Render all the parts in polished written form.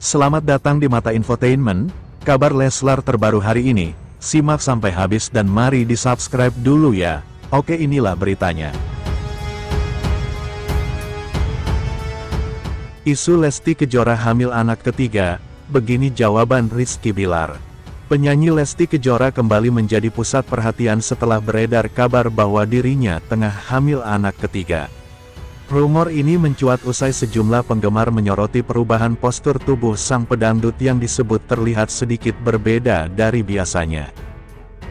Selamat datang di Mata Infotainment, kabar Leslar terbaru hari ini. Simak sampai habis dan mari di-subscribe dulu ya. Oke, inilah beritanya. Isu Lesti Kejora hamil anak ketiga, begini jawaban Rizky Bilar. Penyanyi Lesti Kejora kembali menjadi pusat perhatian setelah beredar kabar bahwa dirinya tengah hamil anak ketiga. Rumor ini mencuat usai sejumlah penggemar menyoroti perubahan postur tubuh sang pedangdut yang disebut terlihat sedikit berbeda dari biasanya.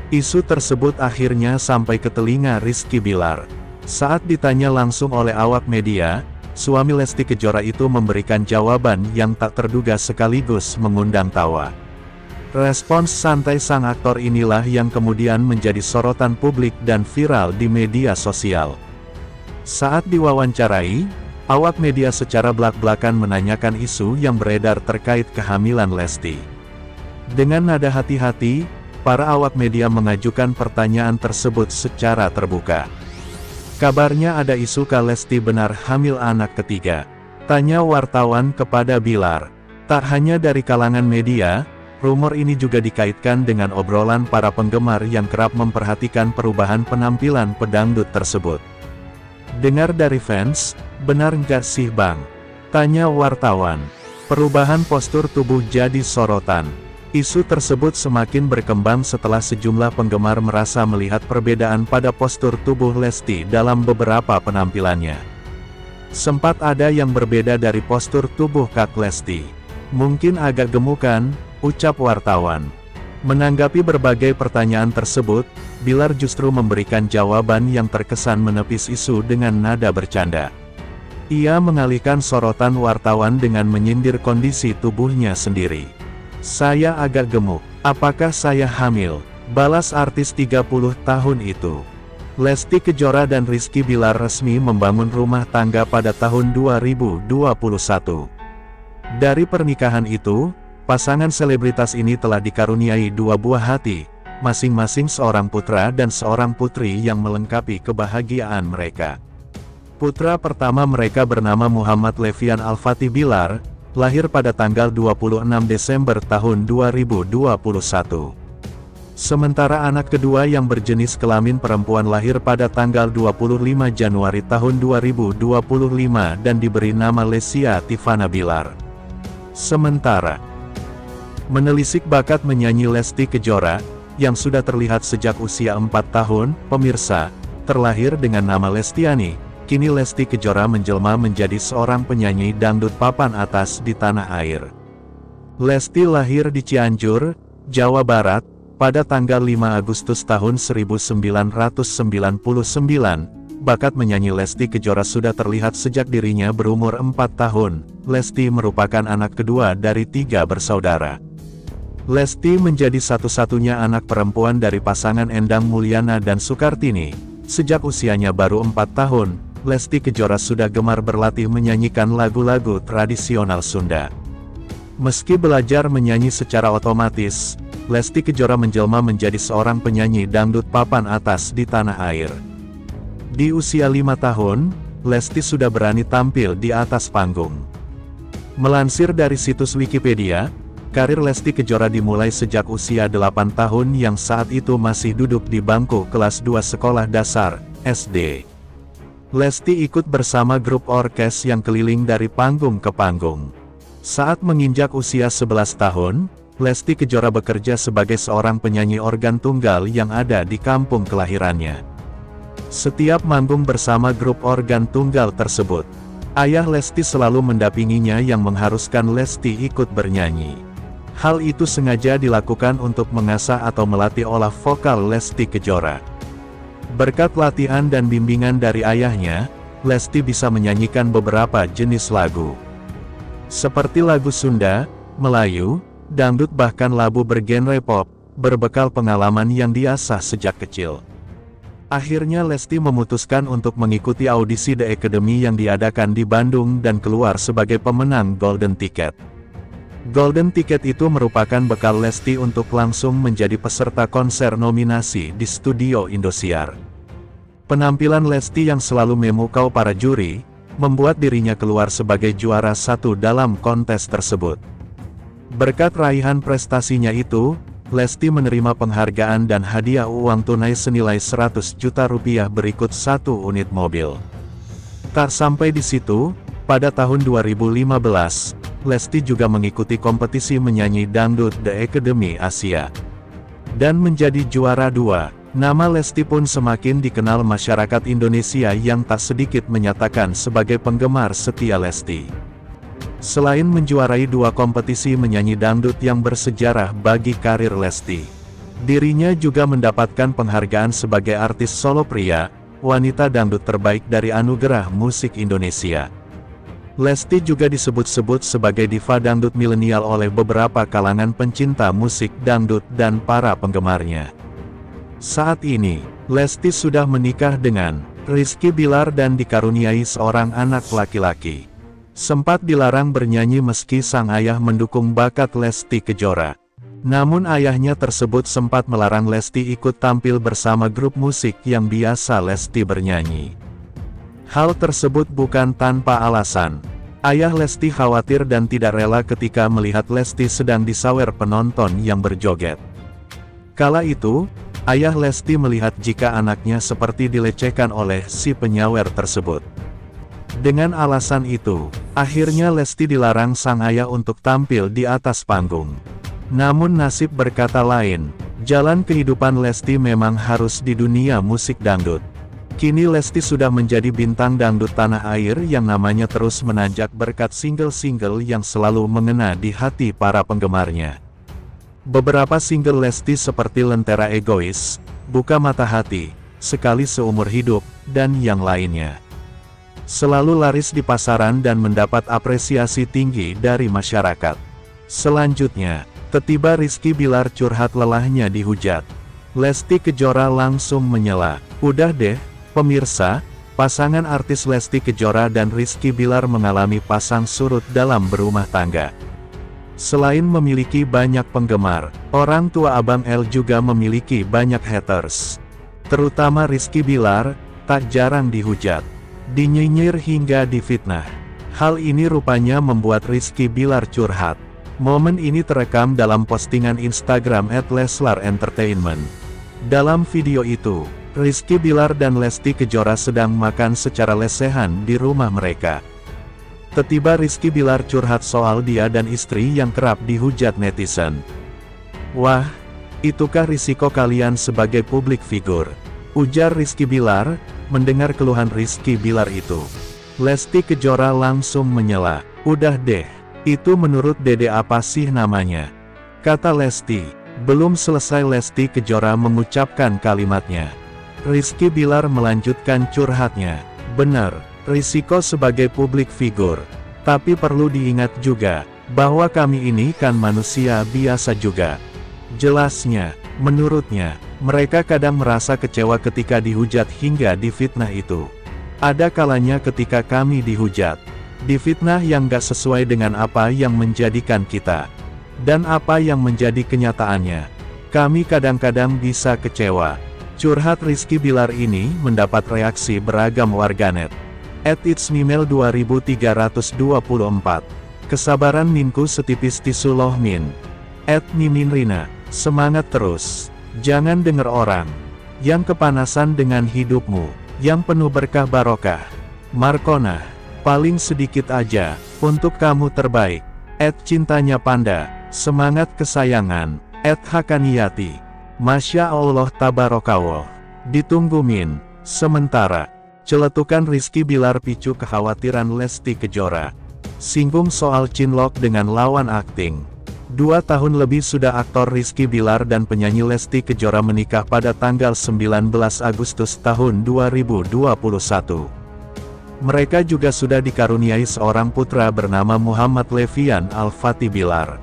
Isu tersebut akhirnya sampai ke telinga Rizky Bilar. Saat ditanya langsung oleh awak media, suami Lesti Kejora itu memberikan jawaban yang tak terduga sekaligus mengundang tawa. Respons santai sang aktor inilah yang kemudian menjadi sorotan publik dan viral di media sosial. Saat diwawancarai, awak media secara belak-belakan menanyakan isu yang beredar terkait kehamilan Lesti. Dengan nada hati-hati, para awak media mengajukan pertanyaan tersebut secara terbuka. Kabarnya ada isu Lesti benar hamil anak ketiga. Tanya wartawan kepada Bilar. Tak hanya dari kalangan media, rumor ini juga dikaitkan dengan obrolan para penggemar yang kerap memperhatikan perubahan penampilan pedangdut tersebut. Dengar dari fans, benar nggak sih bang? Tanya wartawan. Perubahan postur tubuh jadi sorotan. Isu tersebut semakin berkembang setelah sejumlah penggemar merasa melihat perbedaan pada postur tubuh Lesti dalam beberapa penampilannya. Sempat ada yang berbeda dari postur tubuh Kak Lesti. Mungkin agak gemukan, ucap wartawan. Menanggapi berbagai pertanyaan tersebut, Bilar justru memberikan jawaban yang terkesan menepis isu dengan nada bercanda. Ia mengalihkan sorotan wartawan dengan menyindir kondisi tubuhnya sendiri. Saya agak gemuk, apakah saya hamil? Balas artis 30 tahun itu. Lesti Kejora dan Rizky Bilar resmi membangun rumah tangga pada tahun 2021. Dari pernikahan itu, pasangan selebritas ini telah dikaruniai dua buah hati, masing-masing seorang putra dan seorang putri yang melengkapi kebahagiaan mereka. Putra pertama mereka bernama Muhammad Levian Al-Fatih Bilar, lahir pada tanggal 26 Desember tahun 2021. Sementara anak kedua yang berjenis kelamin perempuan lahir pada tanggal 25 Januari tahun 2025 dan diberi nama Lesya Tifana Bilar. Sementara menelisik bakat menyanyi Lesti Kejora, yang sudah terlihat sejak usia 4 tahun, pemirsa, terlahir dengan nama Lestiani, kini Lesti Kejora menjelma menjadi seorang penyanyi dangdut papan atas di tanah air. Lesti lahir di Cianjur, Jawa Barat, pada tanggal 5 Agustus tahun 1999. Bakat menyanyi Lesti Kejora sudah terlihat sejak dirinya berumur 4 tahun. Lesti merupakan anak kedua dari 3 bersaudara. Lesti menjadi satu-satunya anak perempuan dari pasangan Endang Mulyana dan Sukartini. Sejak usianya baru 4 tahun, Lesti Kejora sudah gemar berlatih menyanyikan lagu-lagu tradisional Sunda. Meski belajar menyanyi secara otomatis, Lesti Kejora menjelma menjadi seorang penyanyi dangdut papan atas di tanah air. Di usia 5 tahun, Lesti sudah berani tampil di atas panggung. Melansir dari situs Wikipedia, karir Lesti Kejora dimulai sejak usia 8 tahun yang saat itu masih duduk di bangku kelas 2 sekolah dasar, SD. Lesti ikut bersama grup orkes yang keliling dari panggung ke panggung. Saat menginjak usia 11 tahun, Lesti Kejora bekerja sebagai seorang penyanyi organ tunggal yang ada di kampung kelahirannya. Setiap manggung bersama grup organ tunggal tersebut, ayah Lesti selalu mendampinginya yang mengharuskan Lesti ikut bernyanyi. Hal itu sengaja dilakukan untuk mengasah atau melatih olah vokal Lesti Kejora. Berkat latihan dan bimbingan dari ayahnya, Lesti bisa menyanyikan beberapa jenis lagu. Seperti lagu Sunda, Melayu, dangdut bahkan lagu bergenre pop, berbekal pengalaman yang diasah sejak kecil. Akhirnya Lesti memutuskan untuk mengikuti audisi The Academy yang diadakan di Bandung dan keluar sebagai pemenang Golden Ticket. Golden Ticket itu merupakan bekal Lesti untuk langsung menjadi peserta konser nominasi di studio Indosiar. Penampilan Lesti yang selalu memukau para juri, membuat dirinya keluar sebagai juara 1 dalam kontes tersebut. Berkat raihan prestasinya itu, Lesti menerima penghargaan dan hadiah uang tunai senilai 100 juta rupiah berikut 1 unit mobil. Tak sampai di situ, pada tahun 2015, Lesti juga mengikuti kompetisi menyanyi dangdut The Academy Asia. Dan menjadi juara 2, nama Lesti pun semakin dikenal masyarakat Indonesia yang tak sedikit menyatakan sebagai penggemar setia Lesti. Selain menjuarai 2 kompetisi menyanyi dangdut yang bersejarah bagi karir Lesti, dirinya juga mendapatkan penghargaan sebagai artis solo pria, wanita dangdut terbaik dari Anugerah Musik Indonesia. Lesti juga disebut-sebut sebagai diva dangdut milenial oleh beberapa kalangan pencinta musik dangdut dan para penggemarnya. Saat ini, Lesti sudah menikah dengan Rizky Bilar dan dikaruniai seorang anak laki-laki. Sempat dilarang bernyanyi meski sang ayah mendukung bakat Lesti Kejora. Namun ayahnya tersebut sempat melarang Lesti ikut tampil bersama grup musik yang biasa Lesti bernyanyi. Hal tersebut bukan tanpa alasan. Ayah Lesti khawatir dan tidak rela ketika melihat Lesti sedang disawer penonton yang berjoget. Kala itu, ayah Lesti melihat jika anaknya seperti dilecehkan oleh si penyawer tersebut. Dengan alasan itu, akhirnya Lesti dilarang sang ayah untuk tampil di atas panggung. Namun nasib berkata lain, jalan kehidupan Lesti memang harus di dunia musik dangdut. Kini Lesti sudah menjadi bintang dangdut tanah air yang namanya terus menanjak berkat single-single yang selalu mengena di hati para penggemarnya. Beberapa single Lesti seperti Lentera Egois, Buka Mata Hati, Sekali Seumur Hidup, dan yang lainnya selalu laris di pasaran dan mendapat apresiasi tinggi dari masyarakat. Selanjutnya, tiba Rizky Bilar curhat lelahnya dihujat. Lesti Kejora langsung menyela. Udah deh, pemirsa, pasangan artis Lesti Kejora dan Rizky Bilar mengalami pasang surut dalam berumah tangga. Selain memiliki banyak penggemar, orang tua Abang L juga memiliki banyak haters. Terutama Rizky Bilar, tak jarang dihujat, dinyinyir hingga difitnah. Hal ini rupanya membuat Rizky Bilar curhat. Momen ini terekam dalam postingan Instagram @leslar_entertainment. Dalam video itu, Rizky Bilar dan Lesti Kejora sedang makan secara lesehan di rumah mereka. Tiba Rizky Bilar curhat soal dia dan istri yang kerap dihujat netizen. Wah, itukah risiko kalian sebagai publik figur? Ujar Rizky Bilar. Mendengar keluhan Rizky Bilar itu, Lesti Kejora langsung menyela. Udah deh, itu menurut Dede apa sih namanya? Kata Lesti. Belum selesai Lesti Kejora mengucapkan kalimatnya, Rizky Bilar melanjutkan curhatnya. Bener, risiko sebagai publik figur. Tapi perlu diingat juga, bahwa kami ini kan manusia biasa juga. Jelasnya, menurutnya, mereka kadang merasa kecewa ketika dihujat hingga difitnah itu. Ada kalanya ketika kami dihujat, difitnah yang gak sesuai dengan apa yang menjadikan kita, dan apa yang menjadi kenyataannya. Kami kadang-kadang bisa kecewa. Curhat Rizky Bilar ini mendapat reaksi beragam warganet. @itsmimel 2324. Kesabaran Minku setipis tisu loh Min. @miminrina. Semangat terus. Jangan dengar orang yang kepanasan dengan hidupmu, yang penuh berkah barokah. Markona, paling sedikit aja, untuk kamu terbaik. @cintanya Panda, semangat kesayangan. @hakaniyati, Masya Allah Tabarakallah. Ditunggu Min. Sementara, celetukan Rizky Bilar picu kekhawatiran Lesti Kejora. Singgung soal cinlok dengan lawan akting. 2 tahun lebih sudah aktor Rizky Bilar dan penyanyi Lesti Kejora menikah pada tanggal 19 Agustus tahun 2021. Mereka juga sudah dikaruniai seorang putra bernama Muhammad Levian Al-Fatih Bilar.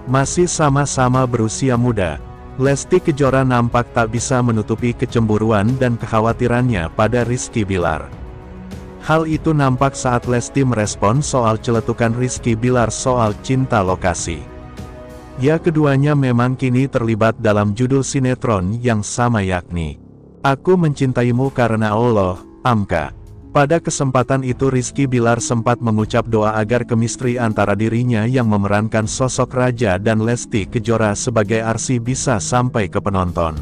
Masih sama-sama berusia muda, Lesti Kejora nampak tak bisa menutupi kecemburuan dan kekhawatirannya pada Rizky Bilar. Hal itu nampak saat Lesti merespon soal celetukan Rizky Bilar soal cinta lokasi. Ya, keduanya memang kini terlibat dalam judul sinetron yang sama yakni Aku Mencintaimu Karena Allah, Amka. Pada kesempatan itu Rizky Bilar sempat mengucap doa agar kemistri antara dirinya yang memerankan sosok Raja dan Lesti Kejora sebagai Arsy bisa sampai ke penonton.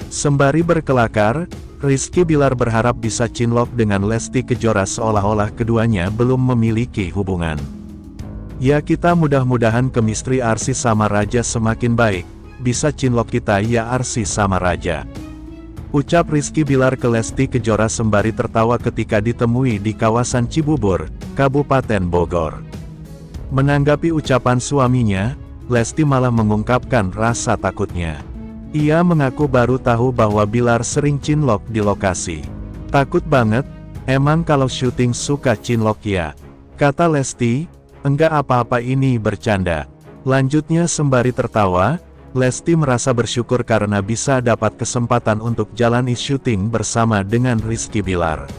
Sembari berkelakar, Rizky Bilar berharap bisa cinlok dengan Lesti Kejora seolah-olah keduanya belum memiliki hubungan. Ya kita mudah-mudahan kemistri Arsy sama Raja semakin baik, bisa cinlok kita ya Arsy sama Raja. Ucap Rizky Bilar ke Lesti Kejora sembari tertawa ketika ditemui di kawasan Cibubur, Kabupaten Bogor. Menanggapi ucapan suaminya, Lesti malah mengungkapkan rasa takutnya. Ia mengaku baru tahu bahwa Bilar sering cinlok di lokasi. Takut banget, emang kalau syuting suka cinlok ya? Kata Lesti, enggak apa-apa ini bercanda. Lanjutnya sembari tertawa, Lesti merasa bersyukur karena bisa dapat kesempatan untuk jalani syuting bersama dengan Rizky Bilar.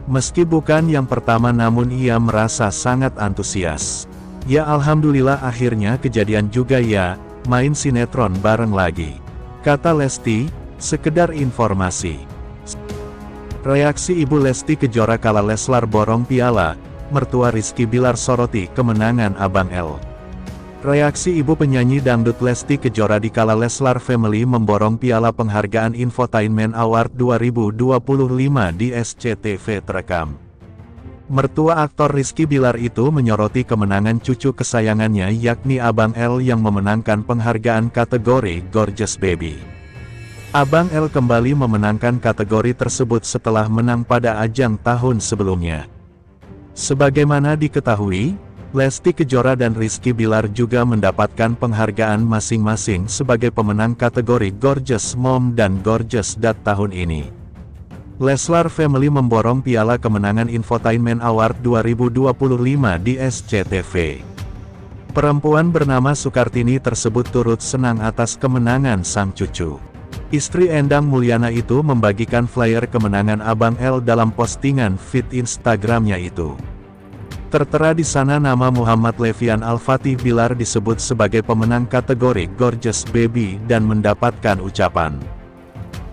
Meski bukan yang pertama namun ia merasa sangat antusias. Ya alhamdulillah akhirnya kejadian juga ya, main sinetron bareng lagi. Kata Lesti, sekedar informasi. Reaksi Ibu Lesti Kejora kala Leslar borong piala, mertua Rizky Bilar soroti kemenangan Abang L. Reaksi ibu penyanyi dangdut Lesti Kejora dikala Leslar Family memborong piala penghargaan Infotainment Award 2025 di SCTV terekam. Mertua aktor Rizky Bilar itu menyoroti kemenangan cucu kesayangannya yakni Abang L yang memenangkan penghargaan kategori Gorgeous Baby. Abang L kembali memenangkan kategori tersebut setelah menang pada ajang tahun sebelumnya. Sebagaimana diketahui, Lesti Kejora dan Rizky Bilar juga mendapatkan penghargaan masing-masing sebagai pemenang kategori Gorgeous Mom dan Gorgeous Dad tahun ini. Leslar Family memborong piala kemenangan Infotainment Award 2025 di SCTV. Perempuan bernama Sukartini tersebut turut senang atas kemenangan sang cucu. Istri Endang Mulyana itu membagikan flyer kemenangan Abang L dalam postingan feed Instagramnya itu. Tertera di sana nama Muhammad Levian Al-Fatih Bilar disebut sebagai pemenang kategori Gorgeous Baby dan mendapatkan ucapan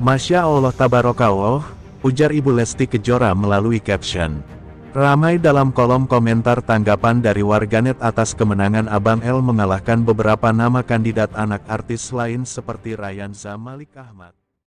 Masya Allah Tabarakallah, ujar Ibu Lesti Kejora melalui caption. Ramai dalam kolom komentar tanggapan dari warganet atas kemenangan Abang L mengalahkan beberapa nama kandidat anak artis lain seperti Ryan Zamalik Ahmad.